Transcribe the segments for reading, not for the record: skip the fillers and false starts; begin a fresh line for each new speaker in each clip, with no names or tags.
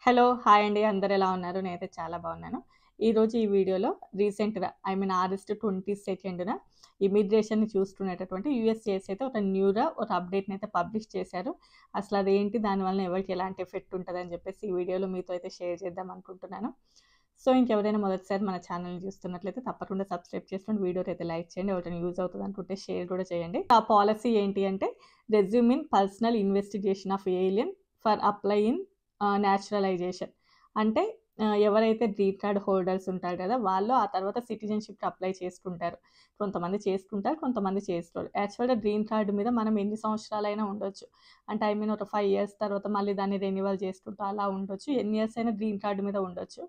Hello! Hi అండి. అందరూ ఎలా ఉన్నారు? నేనైతే చాలా బాగున్నాను. ఈరోజు ఈ వీడియోలో రీసెంట్‌గా ఆగస్ట్ 22న ఇమిగ్రేషన్‌ని చూసుకునేటటువంటి యూఎస్‌సిఐఎస్ అయితే ఒక అప్డేట్‌నైతే పబ్లిష్ చేశారు. అసలు అదేంటి? దానివల్ల ఎవరికి ఎలాంటి ఎఫెక్ట్ ఉంటదని చెప్పేసి ఈ వీడియోలో మీతో అయితే షేర్ చేద్దాం అనుకుంటున్నాను. సో, ఇంకెవరైనా మొదటిసారి మన ఛానెల్‌ని చూస్తున్నట్లయితే తప్పకుండా సబ్స్క్రైబ్ చేసుకొని వీడియోనైతే లైక్ చేయండి. ఎవరికైనా యూజ్ అవుతది అనుకుంటే షేర్ కూడా చేయండి. ఆ పాలిసీ ఏంటి అంటే resume in personal investigation of alien for apply in naturalisation. అంటే ఎవరైతే గ్రీన్ కార్డ్ హోల్డర్స్ ఉంటారు కదా! వాళ్ళు ఆ తర్వాత సిటిజన్‌షిప్‌కి అప్లై చేసుకుంటారు. కొంతమంది చేసుకుంటారు, కొంతమంది చేసుకోరు. యాక్చువల్‌గా గ్రీన్ కార్డ్ మీద మనం ఎన్ని సంవత్సరాలైనా ఉండొచ్చు. అంటే ఒక 5 ఇయర్స్ తర్వాత మళ్ళీ దాన్ని రెన్యువల్ చేసుకుంటూ అలా ఉండొచ్చు. ఎన్ని ఇయర్స్ అయినా గ్రీన్ కార్డ్ మీద ఉండొచ్చు.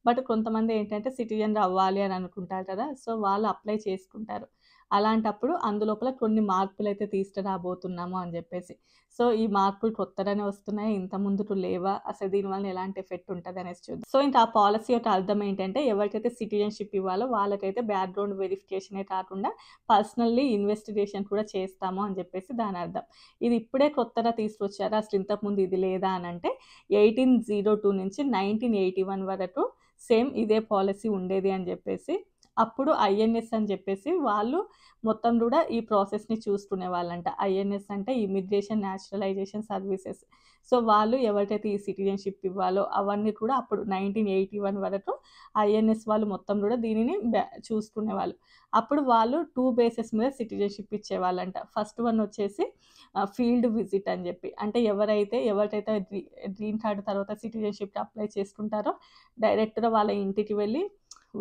బట్ కొంతమంది ఏంటంటే సిటిజన్ అవ్వాలి అని అనుకుంటారు కదా! సో, వాళ్ళు అప్లై చేసుకుంటారు. అలాంటప్పుడు అందులోపల కొన్ని మార్పులైతే తీసుకురాబోతున్నాము అని జెప్పేసి. సో, ఈ మార్పులు కొత్తగానే వస్తున్నాయా? ఇంత ముందుకు లేవా? అసలు దీనివల్ల ఎలాంటి ఎఫెక్ట్ ఉంటదనేసి చూద్దాం. సో, ఇంకా ఆ పాలిసీ యొక్క అర్థం ఏంటంటే ఎవరికైతే సిటిజన్‌షిప్ ఇవ్వాలో వాళ్ళకైతే బ్యాక్‌గ్రౌండ్ వెరిఫికేషనే కాకుండా పర్సనల్లీ ఇన్వెస్టిగేషన్ కూడా చేస్తాము అని జెప్పేసి దానర్థం. ఇది ఇప్పుడే కొత్తగా తీసుకొచ్చారా? అసలు ఇంతకుముందు ఇది లేదా అనంటే 1802 నుంచి 1981 వరకు సేమ్ ఇదే పాలిసీ ఉండేది అని జెప్పేసి అప్పుడు ఐఎన్ఎస్ అని జెప్పేసి వాళ్ళు మొత్తం గూడా ఈ ప్రాసెస్‌ని చూసుకునేవాళ్ళంట. ఐఎన్ఎస్ అంటే ఇమిగ్రేషన్ నేచురలైజేషన్ సర్వీసెస్. సో, వాళ్ళు ఎవరికైతే ఈ సిటిజన్‌షిప్ ఇవ్వాలో అవన్నీ కూడా అప్పుడు 1981 వరకు ఐఎన్ఎస్ వాళ్ళు మొత్తం గూడా దీనిని చూసుకునేవాళ్ళు. అప్పుడు వాళ్ళు 2 బేసెస్ మీద సిటిజన్‌షిప్ ఇచ్చేవాళ్ళంట. ఫస్ట్ వన్ వచ్చేసి ఫీల్డ్ విజిట్ అని జెప్పి. అంటే ఎవరికైతే గ్రీన్ కార్డ్ తర్వాత సిటిజన్‌షిప్‌కి అప్లై చేసుకుంటారో డైరెక్ట్‌గా వాళ్ళ ఇంటికి వెళ్లి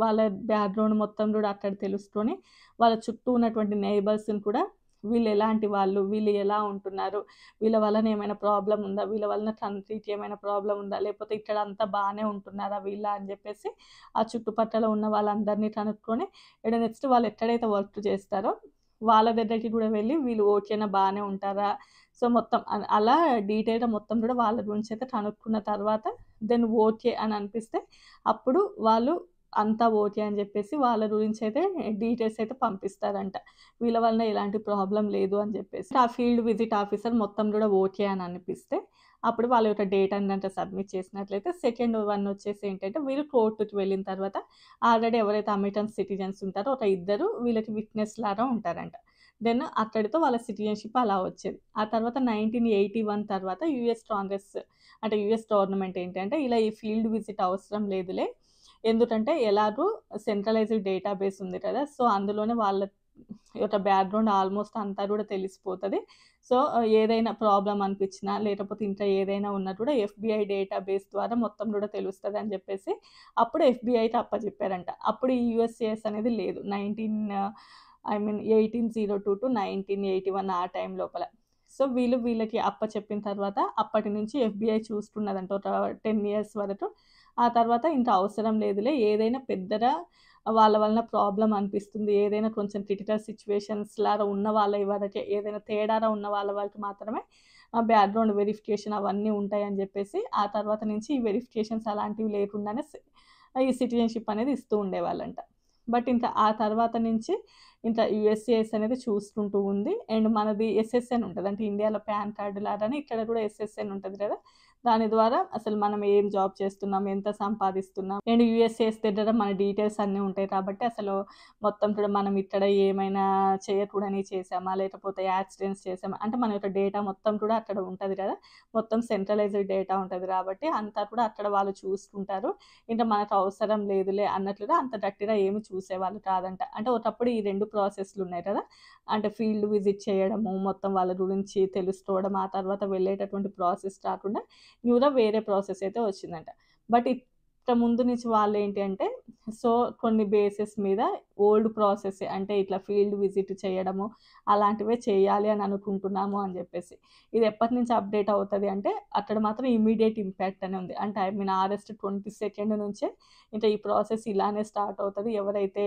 వాళ్ళ బ్యాక్‌గ్రౌండ్ మొత్తం గూడా అక్కడ తెలుసుకొని, వాళ్ళ చుట్టూ ఉన్నటువంటి నైబర్స్‌ని కూడా వీళ్ళెలాంటి వాళ్ళు, వీళ్ళు ఎలా ఉంటున్నారు, వీళ్ళ వలన ఏమైనా ప్రాబ్లమ్ ఉందా, వీళ్ళ వలన కంట్రీకి ఏమైనా ప్రాబ్లమ్ ఉందా, లేకపోతే ఇక్కడ అంతా బానే ఉంటున్నారా వీళ్ళా అని జెప్పేసి ఆ చుట్టుపక్కల ఉన్న వాళ్ళందరిని కనుక్కొని నెక్స్ట్ వాళ్ళు ఎక్కడైతే వర్క్ చేస్తారో వాళ్ళ దగ్గరికి గూడా వెళ్లి వీళ్ళు ఓకేనా, బానే ఉంటారా, సో, మొత్తం అలా డీటెయిల్‌గా మొత్తం గూడా వాళ్ళ గురించయితే కనుక్కున్న తర్వాత దెన్ ఓకే అని అనిపిస్తే అప్పుడు వాళ్ళు అంతా ఓకే అని జెప్పేసి వాళ్ళ గురించయితే డీటెయిల్స్ అయితే పంపిస్తారంట. వీళ్ళ వలన ఎలాంటి ప్రాబ్లమ్ లేదు అని జెప్పేసి. ఆ ఫీల్డ్ విజిట్ ఆఫీసర్ మొత్తం గూడా ఓకే అని అనిపిస్తే, అప్పుడు వాళ్ళ యొక్క డేటానంతా సబ్మిట్ చేసినట్లయితే సెకండ్ వన్ వచ్చేసి ఏంటంటే, వీళ్ళు కోర్ట్‌కి వెళ్ళిన తర్వాత ఆల్రెడీ ఎవరైతే అమెరికన్ సిటిజన్స్ ఉంటారో ఒక ఇద్దరు వీళ్ళకి విట్‌నెస్ లాగా ఉంటారంట. దెన్ అక్కడితో వాళ్ళ సిటిజన్‌షిప్ అలా వచ్చేది. ఆ తర్వాత 1981 తర్వాత యూఎస్ గవర్నమెంట్ ఏంటంటే, ఇలా ఈ ఫీల్డ్ విజిట్ అవసరం లేదులే. ఎందుకంటే ఎలాగో సెంట్రలైజ్డ్ డేటాబేస్ ఉంది కదా! సో, అందులోనే వాళ్ళ యొక్క బ్యాక్‌గ్రౌండ్ ఆల్‌మోస్ట్ అంతా గూడా తెలిసిపోతది. సో, ఏదైనా ప్రాబ్లమ్ అనిపించినా, లేకపోతే ఇంకా ఏదైనా ఉన్నా కూడా ఎఫ్‌బీఐ డేటాబేస్ ద్వారా మొత్తం గూడా తెలుస్తదని జెప్పేసి అప్పుడు ఎఫ్‌బీఐకి అప్పజెప్పారంట. అప్పుడు ఈ యూఎస్‌సిఐఎస్ అనేది లేదు. 1802-1981 ఆ టైం లోపల. సో, వీళ్ళకి అప్పచెప్పిన తర్వాత అప్పటి నుంచి ఎఫ్‌బీఐ చూసుకున్నదంట ఒక 10 ఇయర్స్ వరకు. ఆ తర్వాత ఇంక అవసరం లేదులే. ఏదైనా పెద్దగా వాళ్ళ వలన ప్రాబ్లమ్ అనిపిస్తుంది. ఏదైనా కొంచెం క్రిటికల్ సిట్యుయేషన్స్ లాగా ఉన్న వాళ్ళ వరకే, ఏదైనా తేడాగా ఉన్న వాళ్ళ వరకు మాత్రమే బ్యాక్‌గ్రౌండ్ వెరిఫికేషన్ అవన్నీ ఉంటాయని జెప్పేసి, ఆ తర్వాత నుంచి ఈ వెరిఫికేషన్స్ అలాంటివి లేకుండానే ఈ సిటిజన్‌షిప్ అనేది ఇస్తూ ఉండేవాళ్ళంట. బట్ ఇంకా ఆ తర్వాత నుంచి ఇంకా యూఎస్‌సిఐఎస్ అనేది చూసుకుంటూ ఉంది. అండ్ మనది ఎస్ఎస్ఎన్ ఉంటది. అంటే ఇండియాలో పాన్ కార్డ్ లాగానే ఇక్కడ కూడా ఎస్ఎస్ఎన్ ఉంటది కదా! దాని ద్వారా అసలు మనం ఏం జాబ్ చేస్తున్నాం, ఎంత సంపాదిస్తున్నాం, అండ్ యూఎస్‌సిఐఎస్ దగ్గర మన డీటెయిల్స్ అన్నీ ఉంటాయి కాబట్టి అసలు మొత్తం కూడా మనం ఇక్కడ ఏమైనా చేయకూడనివి చేశామా, లేకపోతే యాక్సిడెంట్స్ చేశామా, అంటే మన యొక్క డేటా మొత్తం కూడా అక్కడ ఉంటది కదా! మొత్తం సెంట్రలైజ్డ్ డేటా ఉంటది కాబట్టి అంతా కూడా అక్కడ వాళ్ళు చూసుకుంటారు. ఇంకా మనకు అవసరం లేదులే అన్నట్లుగా అంత గట్టిగా ఏమి చూసేవాళ్ళు కాదంట. అంటే ఒకప్పుడు ఈ 2 ప్రాసెస్‌లున్నాయి కదా! అంటే ఫీల్డ్ విజిట్ చేయడము, మొత్తం వాళ్ళ గురించి తెలుసుకోవడం, ఆ తర్వాత వెళ్ళేటటువంటి ప్రాసెస్ కాకుండా న్యూగా వేరే ప్రాసెస్ అయితే వచ్చిందంట. బట్ ఇక ముందు నుంచి వాళ్ళేంటి అంటే, సో, కొన్ని బేసెస్ మీద ఓల్డ్ ప్రాసెసే అంటే ఇట్లా ఫీల్డ్ విజిట్ చేయడము, అలాంటివే చేయాలి అని అనుకుంటున్నాము అని జెప్పేసి. ఇది ఎప్పటినుంచి అప్‌డేట్ అవుతది అంటే, అక్కడ మాత్రం ఇమ్మీడియేట్ ఇంపాక్ట్ అని ఉంది. అంటే ఆగస్ట్ 22 నుంచే ఇంకా ఈ ప్రాసెస్ ఇలానే స్టార్ట్ అవుతది. ఎవరైతే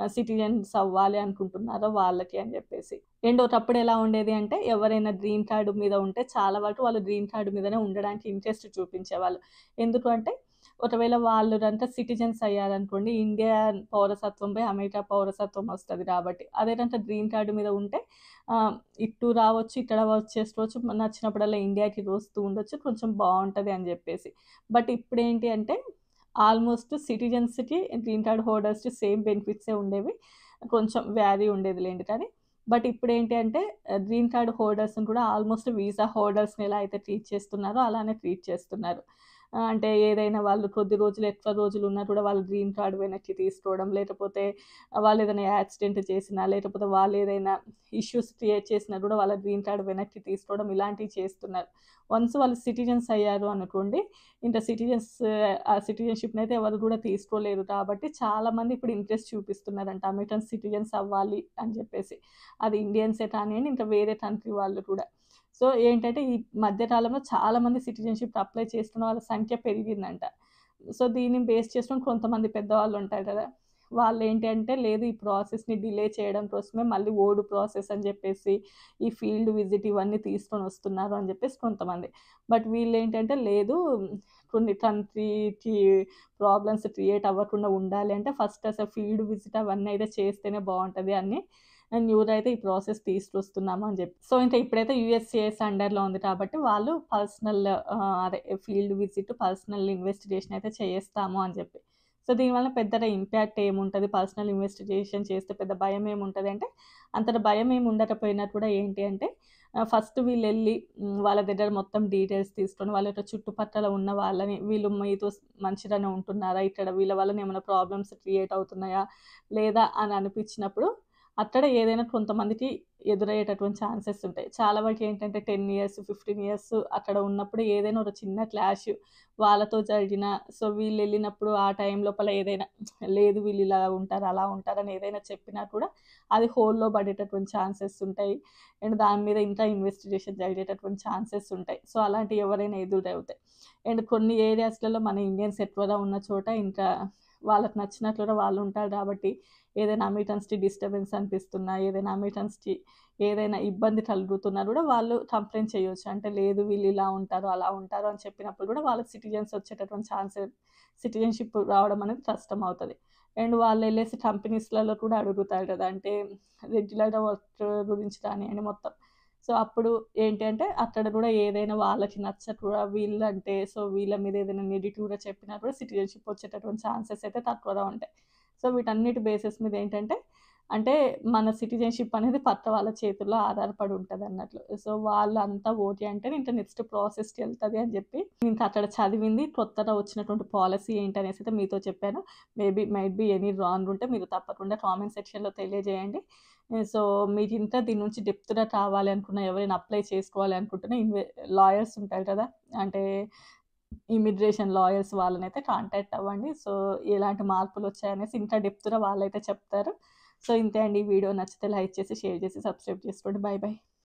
సిటిజన్స్ అవ్వాలి అనుకుంటున్నారో వాళ్ళకి అని జెప్పేసి. అండ్ ఒకప్పుడు ఎలా ఉండేది అంటే, ఎవరైనా గ్రీన్ కార్డ్ మీద ఉంటే చాలా వరకు వాళ్ళు గ్రీన్ కార్డ్ మీదనే ఉండడానికి ఇంట్రెస్ట్ చూపించేవాళ్ళు. ఎందుకు అంటే, ఒకవేళ వాళ్ళంతా సిటిజన్స్ అయ్యారనుకోండి, ఇండియా పౌరసత్వంపై అమెరికా పౌరసత్వం వస్తది కాబట్టి. అదేనంటే గ్రీన్ కార్డ్ మీద ఉంటే ఇటు రావచ్చు, ఇక్కడ వచ్చేసుకోవచ్చు. నచ్చినప్పుడల్లా ఇండియాకి వస్తూ ఉండొచ్చు. కొంచెం బావుంటది అని జెప్పేసి. బట్ ఇప్పుడేంటి అంటే ఆల్మోస్ట్ సిటిజన్స్‌కి, గ్రీన్ కార్డ్ హోల్డర్స్‌కి సేమ్ బెనిఫిట్సే ఉండేవి. కొంచెం వ్యారీ ఉండేదిలెండి కానీ. బట్ ఇప్పుడేంటి అంటే గ్రీన్ కార్డ్ హోల్డర్స్‌ని కూడా ఆల్మోస్ట్ వీసా హోల్డర్స్‌ని ఎలా అయితే ట్రీట్ చేస్తున్నారో అలానే ట్రీట్ చేస్తున్నారు. అంటే ఏదైనా వాళ్ళు కొద్ది రోజులు, ఎక్కువ రోజులు ఉన్నా కూడా వాళ్ళు గ్రీన్ కార్డ్ వెనక్కి తీసుకోవడం, లేకపోతే వాళ్ళేదైనా యాక్సిడెంట్ చేసినా, లేకపోతే వాళ్ళేదైనా ఇష్యూస్ క్రియేట్ చేసినా కూడా వాళ్ళ గ్రీన్ కార్డ్ వెనక్కి తీసుకోవడం ఇలాంటివి చేస్తున్నారు. వన్స్ వాళ్ళు సిటిజన్స్ అయ్యారు అనుకోండి, ఇంకా ఆ సిటిజన్‌షిప్‌నయితే ఎవరు కూడా తీసుకోలేరు కాబట్టి చాలామంది ఇప్పుడు ఇంట్రెస్ట్ చూపిస్తున్నారంట అమెరికన్ సిటిజన్స్ అవ్వాలి అని చెప్పేసి. అది ఇండియన్సే కానియండి, ఇంకా వేరే కంట్రీ వాళ్ళు కూడా. సో, ఏంటంటే ఈ మధ్య కాలంలో చాలామంది సిటిజన్‌షిప్ అప్లై చేసుకున్న వాళ్ళ సంఖ్య పెరిగిందంట. సో, దీన్ని బేస్ చేసుకొని కొంతమంది పెద్దవాళ్ళుంటారు కదా! వాళ్ళేంటి అంటే, లేదు ఈ ప్రాసెస్‌ని డిలే చేయడం కోసమే మళ్ళీ ఓల్డ్ ప్రాసెస్ అని చెప్పేసి, ఈ ఫీల్డ్ విజిట్ ఇవన్నీ తీసుకొనొస్తున్నారు అని చెప్పేసి కొంతమంది. బట్ వీళ్ళేంటంటే, లేదు కొన్ని కంట్రీకి ప్రాబ్లమ్స్ క్రియేట్ అవ్వకుండా ఉండాలి అంటే, ఫస్ట్ అసలు ఫీల్డ్ విజిట్ అవన్నీ అయితే చేస్తేనే బావుంటది అని న్యూగా అయితే ఈ ప్రాసెస్ తీసుకొస్తున్నాము అని చెప్పి. సో, ఇంకా ఇప్పుడైతే యూఎస్‌సిఐఎస్ అండర్‌లో ఉంది కాబట్టి వాళ్ళు పర్సనల్ అదే ఫీల్డ్ విజిట్, పర్సనల్ ఇన్వెస్టిగేషన్ అయితే చేస్తాము అని చెప్పి. సో, దీనివల్ల పెద్దగా ఇంపాక్ట్ ఏముంటది, పర్సనల్ ఇన్వెస్టిగేషన్ చేస్తే పెద్ద భయమేముంటది అంటే, అంతట భయమేమి ఉండకపోయినా కూడా ఏంటి అంటే ఫస్ట్ వీళ్ళెళ్లి వాళ్ళ దగ్గర మొత్తం డీటెయిల్స్ తీసుకొని, వాళ్ళ యొక్క చుట్టుపక్కల ఉన్న వాళ్ళని, వీళ్ళు మీతో మంచిగానే ఉంటున్నారా? ఇక్కడ వీళ్ళ వలన ఏమైనా ప్రాబ్లమ్స్ క్రియేట్ అవుతున్నాయా? లేదా అని అనిపించినప్పుడు అక్కడ ఏదైనా కొంతమందికి ఎదురయ్యేటటువంటి ఛాన్సెస్ ఉంటాయి. చాలా వరకేంటంటే 10 ఇయర్స్, 15 ఇయర్స్ అక్కడ ఉన్నప్పుడు ఏదైనా ఒక చిన్న క్లాష్ వాళ్ళతో జరిగినా, సో, వీళ్ళెళ్ళినప్పుడు ఆ టైం లోపల ఏదైనా లేదు వీళ్ళు ఇలా ఉంటారు, అలా ఉంటారని ఏదైనా చెప్పినా కూడా అది హోల్‌లో పడేటటువంటి ఛాన్సెస్ ఉంటాయి. అండ్ దాని మీద ఇంకా ఇన్వెస్టిగేషన్ జరిగేటటువంటి ఛాన్సెస్ ఉంటాయి. సో, అలాంటివి ఎవరైనా ఎదురవుతాయి. అండ్ కొన్ని ఏరియాస్‌లలో మన ఇండియన్స్ ఎక్కువగా ఉన్న చోట ఇంకా వాళ్ళకి నచ్చినట్లుగా వాళ్ళుంటారు కాబట్టి ఏదైనా అమెరికన్స్‌కి డిస్టర్బెన్స్ అనిపిస్తున్నా, ఏదైనా అమెరికన్స్‌కి ఏదైనా ఇబ్బంది కలుగుతున్నా గూడా వాళ్ళు కంప్లెయింట్ చేయొచ్చు. అంటే లేదు వీళ్ళు ఇలా ఉంటారు, అలా ఉంటారు అని చెప్పినప్పుడు గూడా వాళ్ళకి సిటిజన్స్ వచ్చేటటువంటి సిటిజన్‌షిప్ రావడం అనేది కష్టమవుతది. అండ్ వాళ్ళెళ్ళేసి కంపెనీస్‌లలో కూడా అడుగుతారు గదా! అంటే రెగ్యులర్‌గా వర్క్ గురించి కానియండి మొత్తం. సో, అప్పుడు ఏంటి అంటే అక్కడ గూడా ఏదైనా వాళ్ళకి నచ్చక వీళ్ళంటే సో, వీళ్ళ మీద ఏదైనా నెగెటివ్‌గా చెప్పినా కూడా సిటిజన్‌షిప్ వచ్చేటటువంటి ఛాన్సెస్ అయితే తక్కువగా ఉంటాయి. సో, వీటన్నిటి బేసిస్ మీద ఏంటంటే, అంటే మన సిటిజన్‌షిప్ అనేది పక్క వాళ్ళ చేతుల్లో ఆధారపడి ఉంటదన్నట్లు. సో, వాళ్ళంతా ఓకే అంటేనే ఇంక నెక్స్ట్ ప్రాసెస్‌కెళ్తది అని జెప్పి, ఇంక అక్కడ చదివింది కొత్తగా వచ్చినటువంటి పాలసీ ఏంటనేసైతే మీతో చెప్పాను. మైట్ బీ ఎనీ రాంగ్ ఉంటే మీరు తప్పకుండా కామెంట్ సెక్షన్‌లో తెలియజేయండి. సో, మీకింకా దీని నుంచి డెప్త్‌గా కావాలి అనుకున్న ఎవరైనా అప్లై చేసుకోవాలి అనుకుంటున్న లాయర్స్ ఉంటారు కదా! అంటే ఇమిగ్రేషన్ లాయర్స్ వాళ్ళనైతే కాంటాక్ట్ అవ్వండి. సో, ఎలాంటి మార్పులొచ్చాయనేసి ఇంకా డెప్త్‌గా వాళ్ళైతే చెప్తారు. సో, ఇంతే అండి. ఈ వీడియో నచ్చితే లైక్ చేసి, షేర్ చేసి, సబ్స్క్రైబ్ చేసుకోండి. By by.